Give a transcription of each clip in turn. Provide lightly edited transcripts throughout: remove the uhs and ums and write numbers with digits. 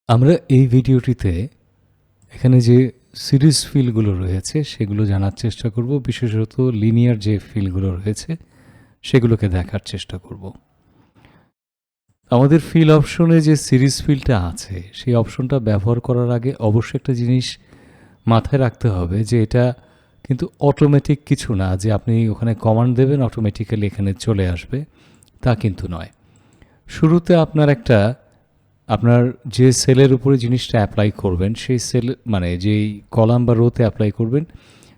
আমরা এই ভিডিওটিতে এখানে যে সিরিজ ফিলগুলো রয়েছে সেগুলো জানার চেষ্টা করব, বিশেষত লিনিয়ার যে ফিলগুলো রয়েছে সেগুলোকে দেখার চেষ্টা করব। আমাদের ফিল অপশনে যে সিরিজ ফিলটা আছে সেই অপশনটা ব্যবহার করার আগে অবশ্যই একটা জিনিস মাথায় রাখতে হবে যে এটা কিন্তু অটোমেটিক কিছু না, যে আপনি ওখানে কমান্ড দেবেন অটোমেটিক্যালি এখানে চলে আসবে, তা কিন্তু নয়। শুরুতে আপনার যে সেলের উপরে জিনিসটা অ্যাপ্লাই করবেন সেই সেল মানে যেই কলাম বা রোতে অ্যাপ্লাই করবেন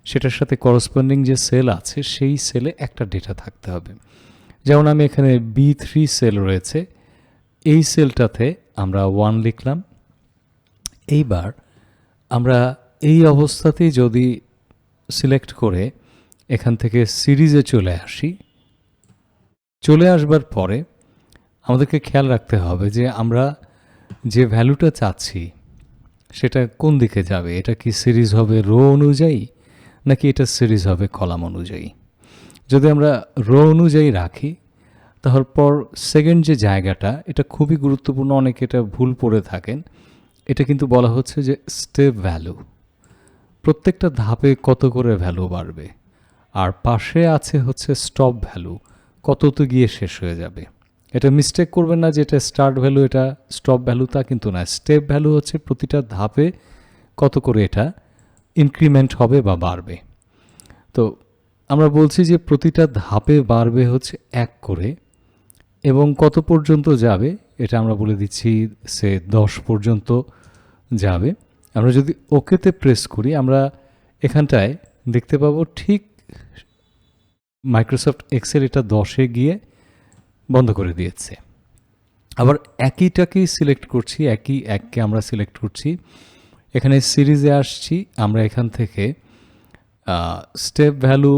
সেটার সাথে করসপন্ডিং যে সেল আছে সেই সেলে একটা ডেটা থাকতে হবে। যেমন আমি এখানে B3 সেল রয়েছে, এই সেলটাতে আমরা 1 লিখলাম। এইবার আমরা এই অবস্থাতেই যদি সিলেক্ট করে এখান থেকে সিরিজে চলে আসবার পরে আমাদেরকে খেয়াল রাখতে হবে যে আমরা যে ভ্যালুটা চাচ্ছি সেটা কোন দিকে যাবে। এটা কি সিরিজ হবে রো অনুযায়ী নাকি এটা সিরিজ হবে কলাম অনুযায়ী? যদি আমরা রো অনুযায়ী রাখি তাহলে পর সেকেন্ড যে জায়গাটা, এটা খুবই গুরুত্বপূর্ণ, অনেকে এটা ভুল পড়ে থাকেন। এটা কিন্তু বলা হচ্ছে যে স্টেপ ভ্যালু, প্রত্যেকটা ধাপে কত করে ভ্যালু বাড়বে, আর পাশে আছে হচ্ছে স্টপ ভ্যালু, কততে গিয়ে শেষ হয়ে যাবে। এটা মিস্টেক করবেন না যে এটা স্টার্ট ভ্যালু এটা স্টপ ভ্যালু, তা কিন্তু না। স্টেপ ভ্যালু হচ্ছে প্রতিটা ধাপে কত করে এটা ইনক্রিমেন্ট হবে বা বাড়বে। তো আমরা বলছি যে প্রতিটা ধাপে বাড়বে হচ্ছে 1 করে, এবং কত পর্যন্ত যাবে এটা আমরা বলে দিচ্ছি সে 10 পর্যন্ত যাবে। আমরা যদি ওকেতে প্রেস করি আমরা এখানটায় দেখতে পাবো ঠিক মাইক্রোসফট এক্সেল এটা 10-এ গিয়ে বন্ধ করে দিয়েছে। আবার একইটাকেই সিলেক্ট করছি, এককে আমরা সিলেক্ট করছি, এখানে সিরিজে আসছি, আমরা এখান থেকে স্টেপ ভ্যালু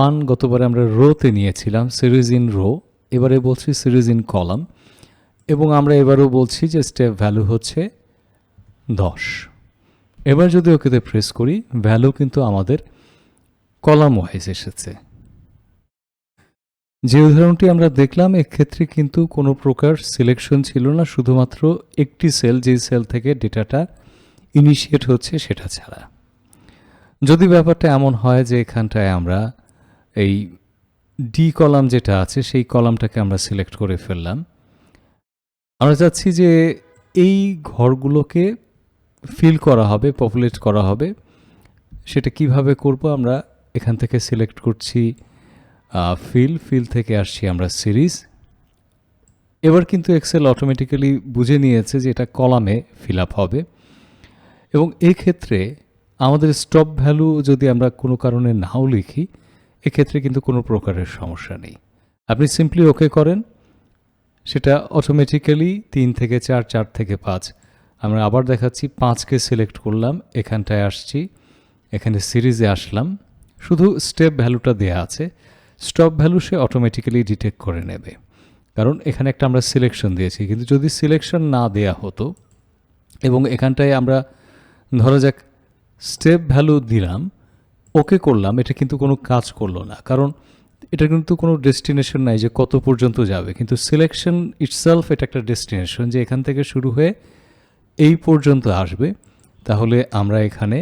1 গতবারে আমরা রোতে নিয়েছিলাম, সিরিজ ইন রো, এবারে বলছি সিরিজ ইন কলাম, এবং আমরা এবারেও বলছি যে স্টেপ ভ্যালু হচ্ছে 10। এবার যদি ওকেতে প্রেস করি ভ্যালু কিন্তু আমাদের কলাম ওয়াইজ এসেছে। যে উদাহরণটি আমরা দেখলাম এক্ষেত্রে কিন্তু কোনো প্রকার সিলেকশন ছিল না, শুধুমাত্র একটি সেল, যেই সেল থেকে ডেটাটা ইনিশিয়েট হচ্ছে সেটা ছাড়া। যদি ব্যাপারটা এমন হয় যে এখানটায় আমরা এই ডি কলাম যেটা আছে সেই কলামটাকে আমরা সিলেক্ট করে ফেললাম, আমরা চাচ্ছি যে এই ঘরগুলোকে ফিল করা হবে, পপুলেট করা হবে, সেটা কিভাবে করব? আমরা এখান থেকে সিলেক্ট করছি ফিল থেকে আসছি আমরা সিরিজ। এবার কিন্তু এক্সেল অটোমেটিক্যালি বুঝে নিয়েছে যে এটা কলামে ফিল আপ হবে, এবং এই ক্ষেত্রে আমাদের স্টপ ভ্যালু যদি আমরা কোনো কারণে নাও লিখি এক্ষেত্রে কিন্তু কোনো প্রকারের সমস্যা নেই। আপনি সিম্পলি ওকে করেন, সেটা অটোমেটিক্যালি 3 থেকে 4, 4 থেকে 5, আমরা আবার দেখাচ্ছি 5কে সিলেক্ট করলাম, এখানটায় আসছি, এখানে সিরিজে আসলাম, শুধু স্টেপ ভ্যালুটা দেয়া আছে, স্টপ ভ্যালু সে অটোমেটিক্যালি ডিটেক্ট করে নেবে, কারণ এখানে একটা আমরা সিলেকশন দিয়েছি। কিন্তু যদি সিলেকশন না দেয়া হতো এবং এখানটায় আমরা ধরা যাক স্টেপ ভ্যালু দিলাম, ওকে করলাম, এটা কিন্তু কোনো কাজ করলো না, কারণ এটা কিন্তু কোনো ডেস্টিনেশন নাই যে কত পর্যন্ত যাবে। কিন্তু সিলেকশন ইটসেলফ এটা একটা ডেস্টিনেশন, যে এখান থেকে শুরু হয়ে এই পর্যন্ত আসবে। তাহলে আমরা এখানে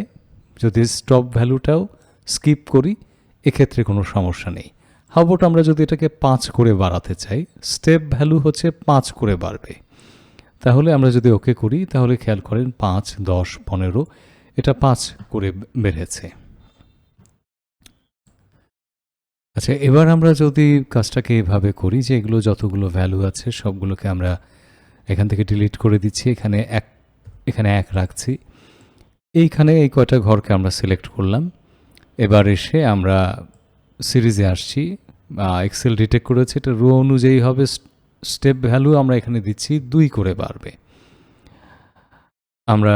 যদি স্টপ ভ্যালুটাও স্কিপ করি এক্ষেত্রে কোনো সমস্যা নেই। হাউবট আমরা যদি এটাকে 5 করে বাড়াতে চাই, স্টেপ ভ্যালু হচ্ছে 5 করে বাড়বে, তাহলে আমরা যদি ওকে করি তাহলে খেয়াল করেন 5, 10, 15 এটা 5 করে বেড়েছে। আচ্ছা, এবার আমরা যদি কাজটাকে এভাবে করি যে এগুলো যতগুলো ভ্যালু আছে সবগুলোকে আমরা এখান থেকে ডিলিট করে দিচ্ছি, এখানে 1 রাখছি, এইখানে এই কয়টা ঘরকে আমরা সিলেক্ট করলাম। এবার এসে আমরা সিরিজে আসছি, এক্সেল ডিটেক্ট করেছে এটা রো অনুযায়ী হবে, স্টেপ ভ্যালু আমরা এখানে দিচ্ছি 2 করে বাড়বে, আমরা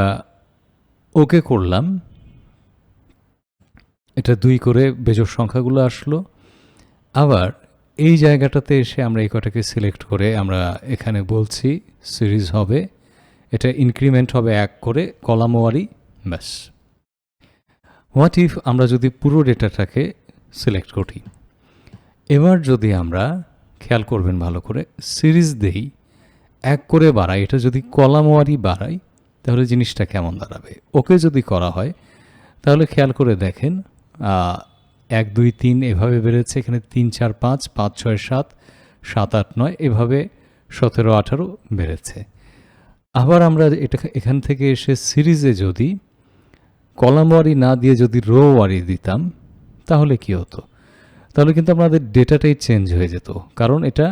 ওকে করলাম, এটা 2 করে বেজোড় সংখ্যাগুলো আসলো। আবার এই জায়গাটাতে এসে আমরা এই কটাকে সিলেক্ট করে আমরা এখানে বলছি সিরিজ হবে, এটা ইনক্রিমেন্ট হবে 1 করে কলাম ওয়ারি, ব্যাস। হোয়াট ইফ আমরা যদি পুরো ডেটাটাকে সিলেক্ট করি, এবার যদি আমরা খেয়াল করবেন ভালো করে সিরিজ দেই 1 করে বাড়াই, এটা যদি কলাম ওয়ারি বাড়াই তাহলে জিনিসটা কেমন দাঁড়াবে। ওকে যদি করা হয় তাহলে খেয়াল করে দেখেন 1 2 3 এভাবে বেড়েছে, এখানে 3 4 5 5 6 7 7 8 9 এভাবে 17 18 বেড়েছে। আবার আমরা এটা এখান থেকে এসে সিরিজে যদি কলাম ওয়ারি না দিয়ে যদি রো ওয়ারি দিতাম তাহলে কি হতো, তাহলে কিন্তু আমাদের ডেটাটাই চেঞ্জ হয়ে যেত, কারণ এটা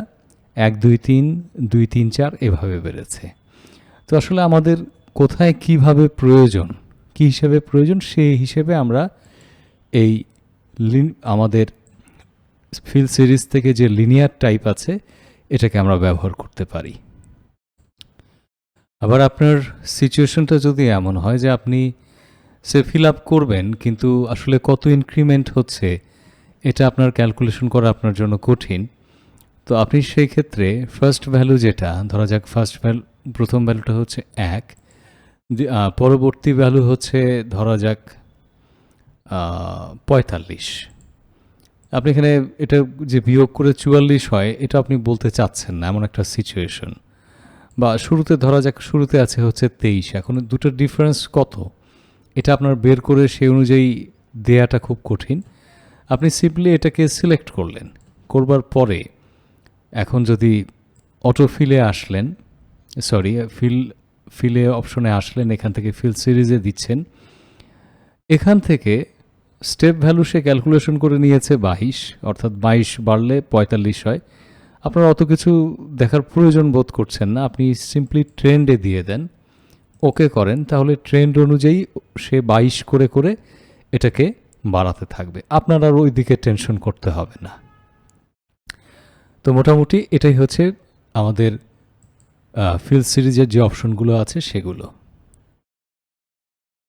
1 2 3 2 3 4 এভাবে বেড়েছে। তো আসলে আমাদের কোথায় কিভাবে প্রয়োজন, কী হিসেবে প্রয়োজন, সেই হিসেবে আমরা এই আমাদের ফিল সিরিজ থেকে যে লিনিয়ার টাইপ আছে এটাকে আমরা ব্যবহার করতে পারি। আবার আপনার সিচুয়েশনটা যদি এমন হয় যে আপনি সে ফিল আপ করবেন কিন্তু আসলে কত ইনক্রিমেন্ট হচ্ছে এটা আপনার ক্যালকুলেশন করা আপনার জন্য কঠিন, তো আপনি সেই ক্ষেত্রে ফার্স্ট ভ্যালু যেটা ধরা যাক, প্রথম ভ্যালুটা হচ্ছে 1, পরবর্তী ভ্যালু হচ্ছে ধরা যাক 45। আপনি এখানে এটা যে বিয়োগ করে 44 হয় এটা আপনি বলতে চাচ্ছেন না, এমন একটা সিচুয়েশন। বা শুরুতে ধরা যাক শুরুতে আছে হচ্ছে 23, এখন দুটোর ডিফারেন্স কত এটা আপনার বের করে সেই অনুযায়ী দেয়াটা খুব কঠিন। আপনি সিম্পলি এটাকে সিলেক্ট করলেন, করবার পরে এখন যদি অটোফিলে আসলেন, ফিলে অপশনে আসলেন, এখান থেকে ফিল সিরিজে দিচ্ছেন, এখান থেকে স্টেপ ভ্যালু সে ক্যালকুলেশন করে নিয়েছে 22, অর্থাৎ 22 বাড়লে 45 হয়। আপনার অত কিছু দেখার প্রয়োজন বোধ করছেন না, আপনি সিম্পলি ট্রেন্ডে দিয়ে দেন, ওকে করেন, তাহলে ট্রেন্ড অনুযায়ী সে 22 করে করে এটাকে বাড়াতে থাকবে, আপনার আর ওই দিকে টেনশন করতে হবে না। তো মোটামুটি এটাই হচ্ছে আমাদের ফিল সিরিজের যে অপশনগুলো আছে সেগুলো।